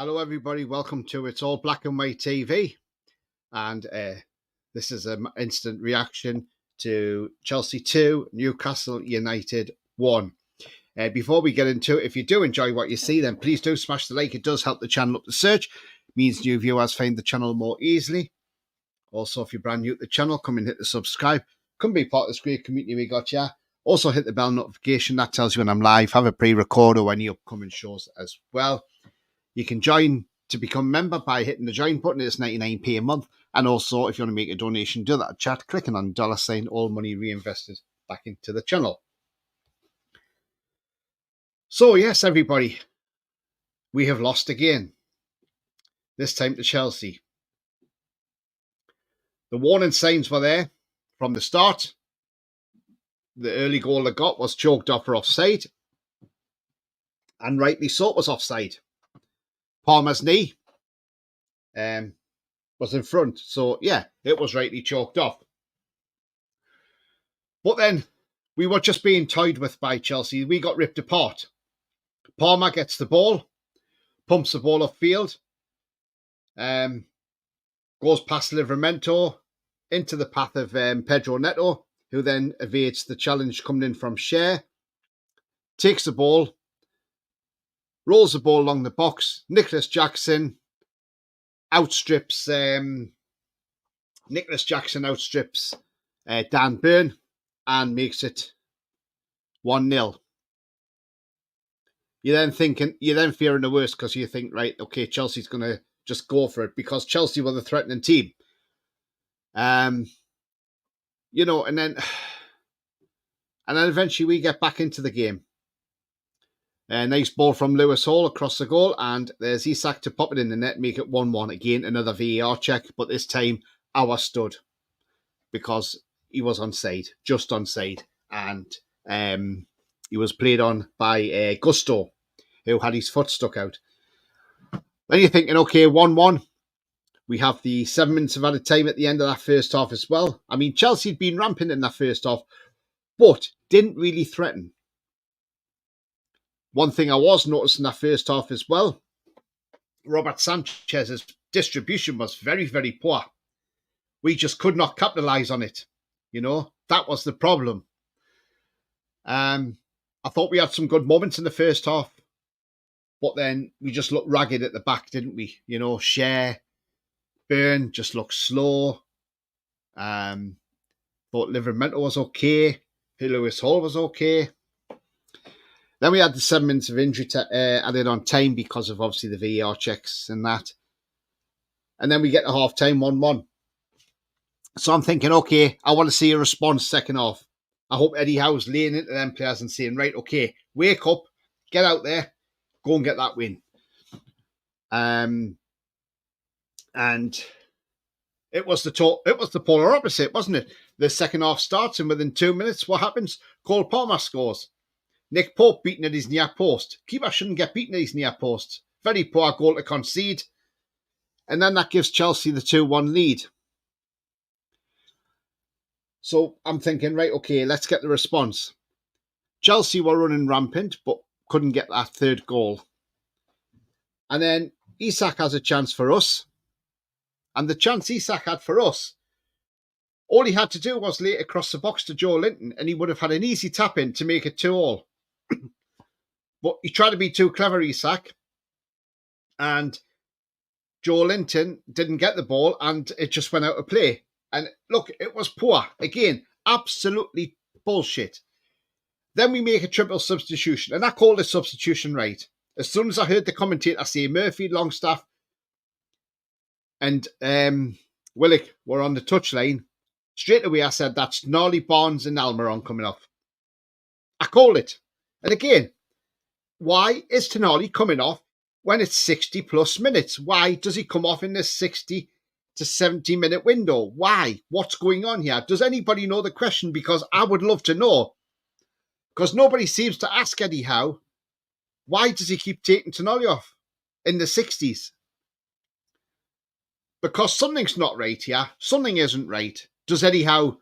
Hello, everybody. Welcome to It's All Black and White TV. And this is an instant reaction to Chelsea 2, Newcastle United 1. Before we get into it, if you do enjoy what you see, then please do smash the like. It does help the channel up the search. It means new viewers find the channel more easily. Also, if you're brand new to the channel, come and hit the subscribe. Come be part of this great community we got here. Also, hit the bell notification. That tells you when I'm live. Have a pre-record or any upcoming shows as well. You can join to become a member by hitting the join button. It's 99p a month. And also, if you want to make a donation, do that chat, clicking on $, all money reinvested back into the channel. So, yes, everybody, we have lost again. This time to Chelsea. The warning signs were there from the start. The early goal they got was choked off for offside. And rightly so, it was offside. Palmer's knee was in front. So, yeah, it was rightly choked off. But then we were just being toyed with by Chelsea. We got ripped apart. Palmer gets the ball, pumps the ball upfield, goes past Livramento into the path of Pedro Neto, who then evades the challenge coming in from Cher, takes the ball, rolls the ball along the box. Nicholas Jackson outstrips Dan Burn and makes it 1-0. You're then fearing the worst because you think, right, okay, Chelsea's going to just go for it because Chelsea were the threatening team. And then eventually we get back into the game. A nice ball from Lewis Hall across the goal, and there's Isak to pop it in the net, make it 1-1. Again, another VAR check, but this time our stood because he was onside, just onside, and he was played on by Gusto, who had his foot stuck out. Then you're thinking, okay, 1-1. We have the 7 minutes of added time at the end of that first half as well. I mean, Chelsea had been rampant in that first half, but didn't really threaten. One thing I was noticing that first half as well, Robert Sanchez's distribution was very, very poor. We just could not capitalise on it. That was the problem. I thought we had some good moments in the first half, but then we just looked ragged at the back, didn't we? Cher, Burn just looked slow. Thought Livramento was okay. Lewis Hall was okay. Then we had the 7 minutes of injury added on time because of obviously the VAR checks and that. And then we get to half time 1-1. So I'm thinking, okay, I want to see a response second half. I hope Eddie Howe's laying into them players and saying, right, okay, wake up, get out there, go and get that win. And it was the polar opposite, wasn't it? The second half starts and within 2 minutes, what happens? Cole Palmer scores. Nick Pope beaten at his near post. Keeper shouldn't get beaten at his near post. Very poor goal to concede. And then that gives Chelsea the 2-1 lead. So I'm thinking, right, okay, let's get the response. Chelsea were running rampant, but couldn't get that third goal. And then Isak has a chance for us. And the chance Isak had for us, all he had to do was lay it across the box to Joe Linton, and he would have had an easy tap in to make it 2-2. But he tried to be too clever, Isak. And Joe Linton didn't get the ball, and it just went out of play. And look, it was poor. Again, absolutely bullshit. Then we make a triple substitution, and I called the substitution right. As soon as I heard the commentator say Murphy, Longstaff, and Willock were on the touchline, straight away I said, that's Gnarly, Barnes and Almiron coming off. I called it. And again, why is Tonali coming off when it's 60 plus minutes? Why does he come off in this 60 to 70 minute window? Why? What's going on here? Does anybody know the question? Because I would love to know. Because nobody seems to ask Eddie Howe, why does he keep taking Tonali off in the 60s? Because something's not right here. Something isn't right. Does Eddie Howe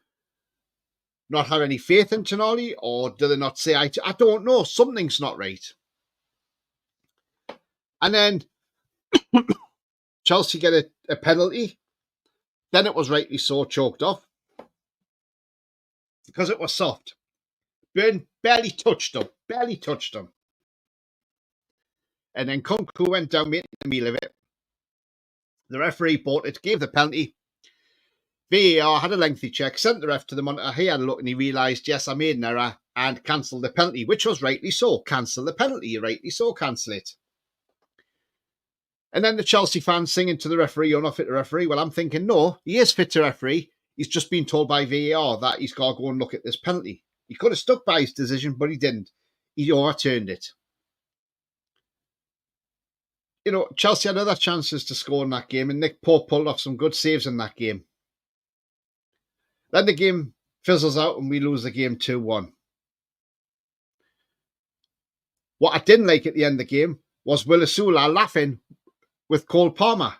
not have any faith in Tonali, or do they not say, I don't know, something's not right. And then Chelsea get a penalty. Then it was rightly so choked off because it was soft. Burn barely touched them. Barely touched them. And then Kunku went down making a meal of it. The referee bought it, gave the penalty. VAR had a lengthy check, sent the ref to the monitor. He had a look and he realised, yes, I made an error and cancelled the penalty, which was rightly so. Cancel the penalty, rightly so, cancel it. And then the Chelsea fans singing to the referee, you're not fit to referee. Well, I'm thinking, no, he is fit to referee. He's just been told by VAR that he's got to go and look at this penalty. He could have stuck by his decision, but he didn't. He overturned it. You know, Chelsea had other chances to score in that game, and Nick Pope pulled off some good saves in that game. Then the game fizzles out and we lose the game 2-1. What I didn't like at the end of the game was Willisula laughing with Cole Palmer.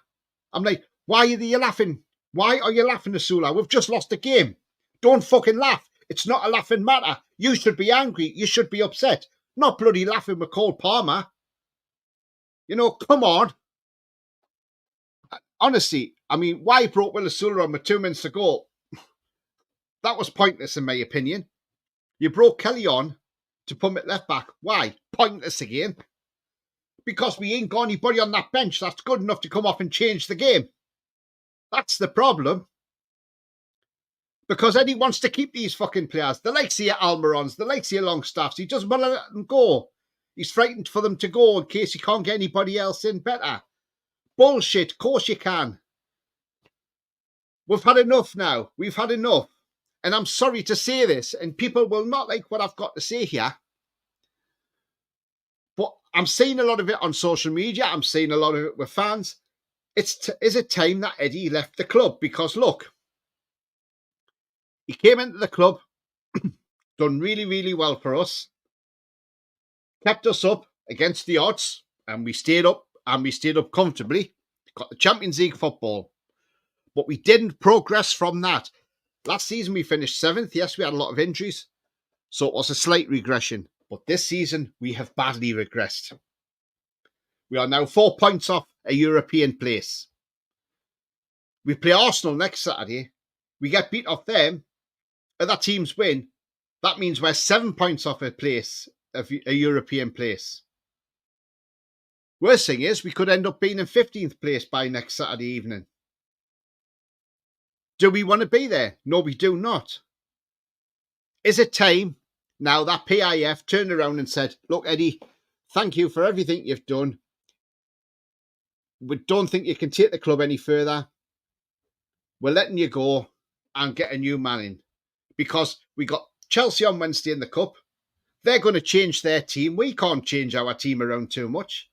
I'm like, why are you laughing? Why are you laughing, Asula? We've just lost the game. Don't fucking laugh. It's not a laughing matter. You should be angry. You should be upset. Not bloody laughing with Cole Palmer. You know, come on. Honestly, I mean, why brought Willisula on with 2 minutes to go? That was pointless in my opinion. You brought Kelly on to put him at left back. Why? Pointless again. Because we ain't got anybody on that bench that's good enough to come off and change the game. That's the problem. Because Eddie wants to keep these fucking players. The likes of your Almirons, the likes of your Longstaffs. He doesn't want to let them go. He's frightened for them to go in case he can't get anybody else in better. Bullshit. Of course you can. We've had enough now. We've had enough. And I'm sorry to say this, and people will not like what I've got to say here. But I'm seeing a lot of it on social media. I'm seeing a lot of it with fans. Is it time that Eddie left the club? Because look, he came into the club, done really, really well for us, kept us up against the odds, and we stayed up, comfortably, got the Champions League football. But we didn't progress from that. Last season we finished 7th. Yes, we had a lot of injuries, so it was a slight regression. But this season, we have badly regressed. We are now 4 points off a European place. We play Arsenal next Saturday. We get beat off them. Other teams win. That means we're 7 points off a European place. Worst thing is, we could end up being in 15th place by next Saturday evening. Do we want to be there? No, we do not. Is it time now that PIF turned around and said, look, Eddie, thank you for everything you've done. We don't think you can take the club any further. We're letting you go and get a new man in. Because we got Chelsea on Wednesday in the Cup. They're going to change their team. We can't change our team around too much.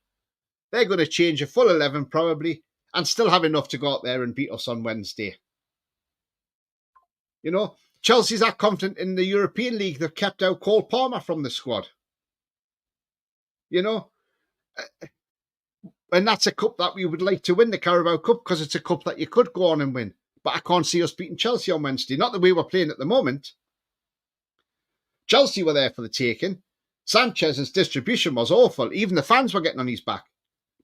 They're going to change a full 11 probably and still have enough to go out there and beat us on Wednesday. You know, Chelsea's that confident in the European League they've kept out Cole Palmer from the squad. You know, and that's a cup that we would like to win, the Carabao Cup, because it's a cup that you could go on and win. But I can't see us beating Chelsea on Wednesday. Not the way we're playing at the moment. Chelsea were there for the taking. Sanchez's distribution was awful. Even the fans were getting on his back.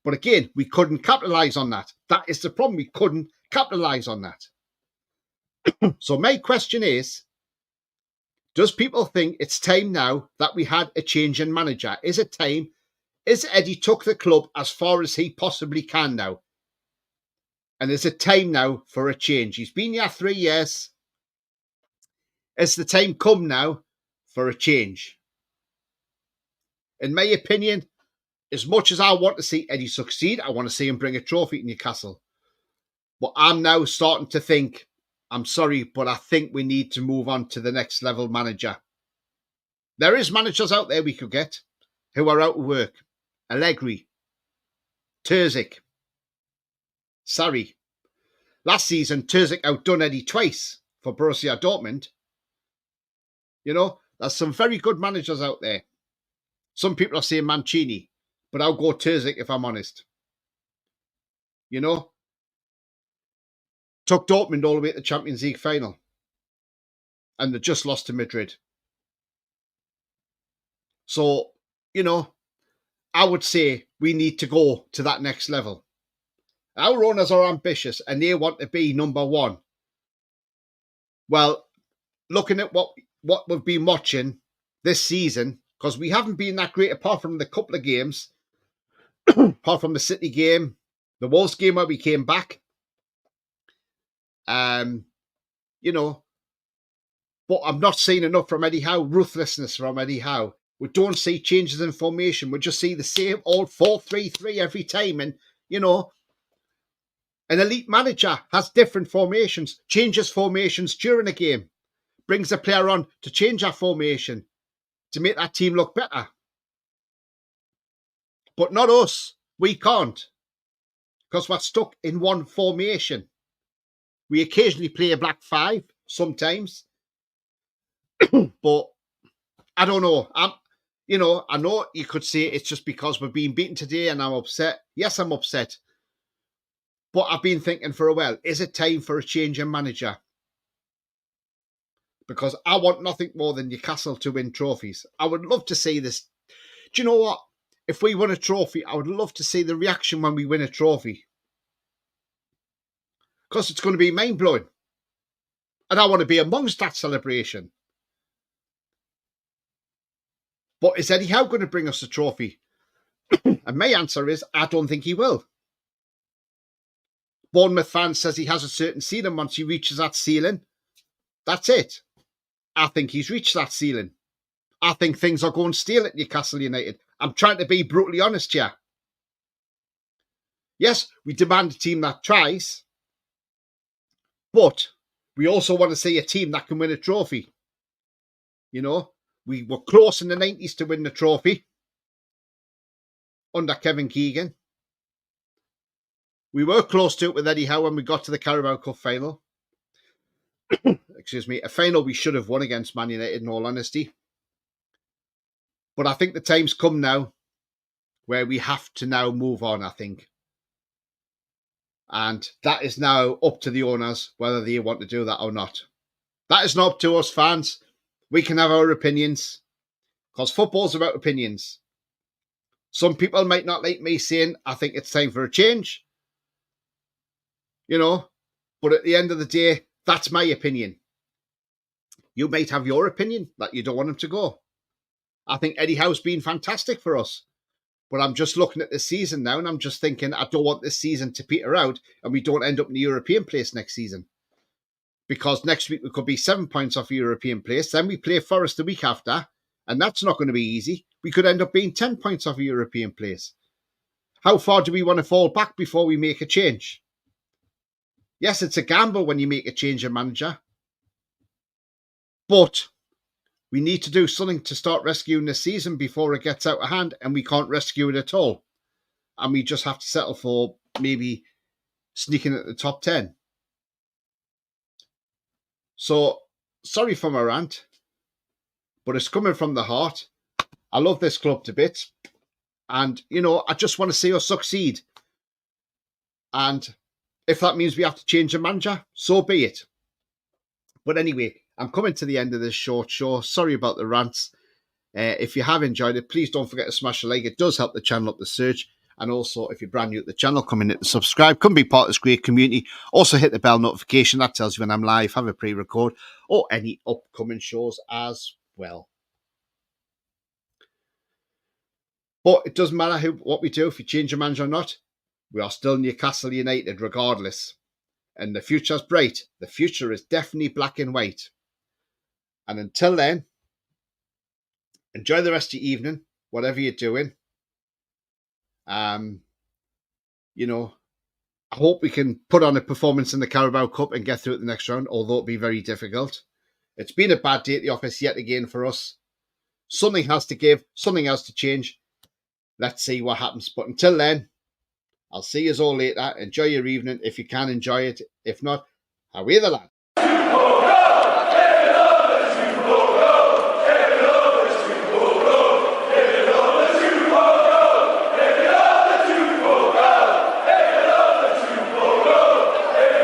But again, we couldn't capitalise on that. That is the problem. We couldn't capitalise on that. So my question is, does people think it's time now that we had a change in manager? Is it time? Is Eddie took the club as far as he possibly can now? And is it time now for a change? He's been here 3 years. Is the time come now for a change? In my opinion, as much as I want to see Eddie succeed, I want to see him bring a trophy to Newcastle. But I'm now starting to think, I'm sorry, but I think we need to move on to the next level manager. There is managers out there we could get who are out of work. Allegri, Terzic, Sarri. Last season, Terzic outdone Eddie twice for Borussia Dortmund. You know, there's some very good managers out there. Some people are saying Mancini, but I'll go Terzic if I'm honest. You know, took Dortmund all the way to the Champions League final. And they just lost to Madrid. So, you know, I would say we need to go to that next level. Our owners are ambitious and they want to be number one. Well, looking at what we've been watching this season, because we haven't been that great apart from the couple of games, apart from the City game, the Wolves game where we came back. You know, but I'm not seeing enough from Eddie Howe, ruthlessness from Eddie Howe. We don't see changes in formation. We just see the same old 4-3-3 every time. And, an elite manager has different formations, changes formations during a game, brings a player on to change our formation, to make that team look better. But not us. We can't. Because we're stuck in one formation. We occasionally play a black five, sometimes. But I don't know. I know you could say it's just because we're being beaten today and I'm upset. Yes, I'm upset. But I've been thinking for a while, is it time for a change in manager? Because I want nothing more than Newcastle to win trophies. I would love to see this. Do you know what? If we won a trophy, I would love to see the reaction when we win a trophy. Because it's going to be mind-blowing. And I want to be amongst that celebration. But is Eddie Howe going to bring us a trophy? And my answer is, I don't think he will. Bournemouth fan says he has a certain ceiling. Once he reaches that ceiling, that's it. I think he's reached that ceiling. I think things are going stale at Newcastle United. I'm trying to be brutally honest here. Yes, we demand a team that tries, but we also want to see a team that can win a trophy. We were close in the 90s to win the trophy under Kevin Keegan. We were close to it with Eddie Howe when we got to the Carabao Cup final. Excuse me, a final we should have won against Man United, in all honesty. But I think the time's come now where we have to now move on, I think. And that is now up to the owners, whether they want to do that or not. That is not up to us fans. We can have our opinions, because football's about opinions. Some people might not like me saying, I think it's time for a change. But at the end of the day, that's my opinion. You might have your opinion that you don't want him to go. I think Eddie Howe's been fantastic for us. But I'm just looking at this season now and I'm just thinking I don't want this season to peter out and we don't end up in the European place next season. Because next week we could be 7 points off European place. Then we play Forest the week after. And that's not going to be easy. We could end up being 10 points off a European place. How far do we want to fall back before we make a change? Yes, it's a gamble when you make a change of manager. But we need to do something to start rescuing this season before it gets out of hand, and we can't rescue it at all. And we just have to settle for maybe sneaking at the top 10. So, sorry for my rant, but it's coming from the heart. I love this club to bits. And, I just want to see us succeed. And if that means we have to change the manager, so be it. But anyway, I'm coming to the end of this short show. Sorry about the rants. If you have enjoyed it, please don't forget to smash a like. It does help the channel up the search. And also, if you're brand new at the channel, come in and subscribe. Come be part of this great community. Also, hit the bell notification. That tells you when I'm live, have a pre-record, or any upcoming shows as well. But it doesn't matter what we do, if you change your manager or not. We are still Newcastle United regardless. And the future's bright. The future is definitely black and white. And until then, enjoy the rest of your evening, whatever you're doing. I hope we can put on a performance in the Carabao Cup and get through the next round, although it'll be very difficult. It's been a bad day at the office yet again for us. Something has to give, something has to change. Let's see what happens. But until then, I'll see you all later. Enjoy your evening if you can enjoy it. If not, away the land.